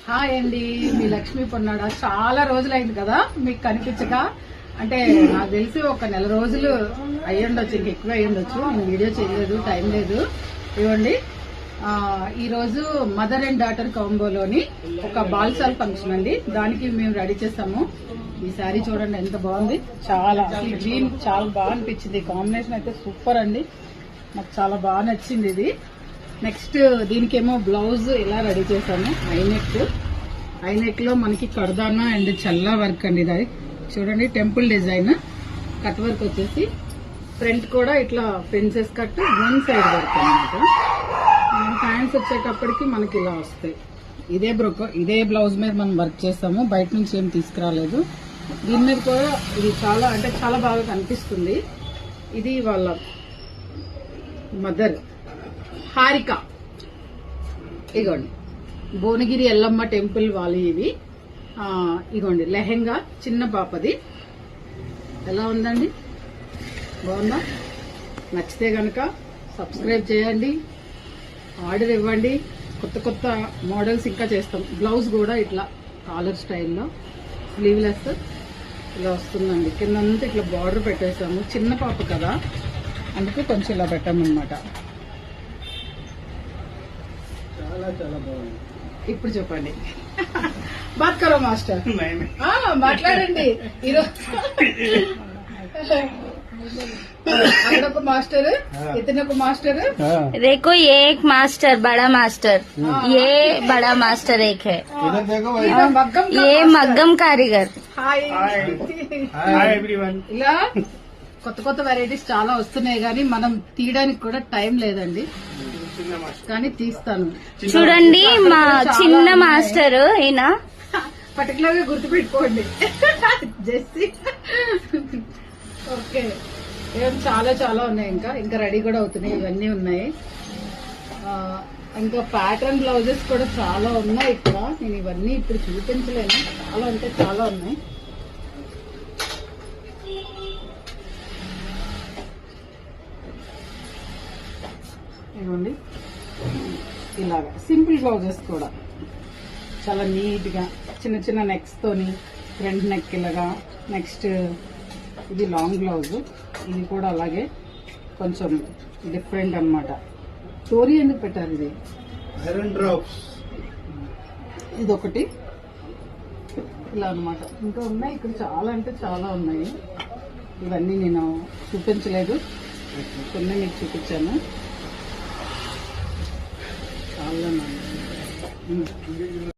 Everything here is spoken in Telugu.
హాయ్ అండి, మీ లక్ష్మీ పొన్నాడ. చాలా రోజులైంది కదా మీకు కనిపించక. అంటే నాకు తెలిసి ఒక నెల రోజులు అయ్యుండొచ్చు, ఇంకెక్కువ అయ్యుండొచ్చు. నేను వీడియో చేయలేదు, టైం లేదు. ఇవ్వండి, ఈ రోజు మదర్ అండ్ డాటర్ కాంబోలోని ఒక బాల్సాల్ ఫంక్షన్ అండి. దానికి మేము రెడీ చేస్తాము. ఈ శారీ చూడండి ఎంత బాగుంది. చాలా గ్రీన్ చాలా బాగా అనిపించింది. కాంబినేషన్ అయితే సూపర్ అండి, నాకు చాలా బాగా నచ్చింది ఇది. నెక్స్ట్ దీనికేమో బ్లౌజ్ ఇలా రెడీ చేశాను. ఐనెక్ లో మనకి కర్దానా అండ్ చల్లా వర్క్ అండి. ఇది చూడండి, టెంపుల్ డిజైన్ కట్ వర్క్ వచ్చేసి ఫ్రంట్ కూడా ఇట్లా princess cut, one side work అనమాట. హ్యాండ్స్ వచ్చేటప్పటికి మనకి ఇలా వస్తాయి. ఇదే బ్లౌజ్ మీద మనం వర్క్ చేస్తాము, బయట నుంచి ఏం తీసుకురాలేదు. దీని మీద కూడా ఇది చాలా అంటే చాలా బాగా కనిపిస్తుంది. ఇది వాళ్ళ మదర్ హారిక. ఇగోండి, భువనగిరి ఎల్లమ్మ టెంపుల్ వాళ్ళు ఇవి. ఇగోండి లెహెంగా, చిన్న పాపది. ఎలా ఉందండి, బాగుందా? నచ్చితే గనక సబ్స్క్రైబ్ చేయండి, ఆర్డర్ ఇవ్వండి. కొత్త కొత్త మోడల్స్ ఇంకా చేస్తాం. బ్లౌజ్ కూడా ఇట్లా కాలర్ స్టైల్లో స్లీవ్లెస్ ఇలా వస్తుందండి. కిందంతా ఇట్లా బార్డర్ పెట్టేసాము. చిన్న పాప కదా, అందుకే కొంచెం ఇలా పెట్టామన్నమాట. చాలా చాలా బాగుంది. ఇప్పుడు చెప్పండి, బాత్ కరో మాస్టర్, మాట్లాడండి. ఈరోజు అక్కడ ఒక మాస్టర్, ఇతను ఒక మాస్టర్. देखो ये एक मास्टर, बड़ा मास्टर, ये बड़ा मास्टर एक है, ये मग्गम कारीगर. Hi everyone. ఇలా కొత్త కొత్త వెరైటీస్ చాలా వస్తున్నాయి, కానీ మనం తీయడానికి కూడా టైం లేదండి, కానీ తీస్తాను. చూడండి మా చిన్న మాస్టర్ ఈయన. పర్టికులర్ గా గుర్తుపెట్టుకోండి, జెస్సీ. ఓకే, చాలా చాలా ఉన్నాయి. ఇంకా రెడీ కూడా అవుతున్నాయి. ఇవన్నీ ఉన్నాయి. ఇంకా ప్యాటర్న్ బ్లౌజెస్ కూడా చాలా ఉన్నాయి ఇక్కడ. నేను ఇవన్నీ ఇప్పుడు చూపించలేను, చాలా అంటే చాలా ఉన్నాయి. ఇవ్వండి, ఇలాగా సింపుల్ బ్లౌజెస్ కూడా చాలా నీట్ గా, చిన్న చిన్న నెక్స్ తోని ఫ్రంట్ నెక్ ఇలాగా. నెక్స్ట్ ఇది లాంగ్ బ్లౌజ్, ఇది కూడా అలాగే కొంచెం డిఫరెంట్ అన్నమాట. స్టోరీ ఎందుకు పెట్టారు ఇది? Iron drops. ఇది ఒకటి ఇలా అన్నమాట. ఇంకా ఉన్నాయి ఇక్కడ, చాలా అంటే చాలా ఉన్నాయి. ఇవన్నీ నేను చూపించలేదు, కొన్ని మీకు చూపించాను. చాలా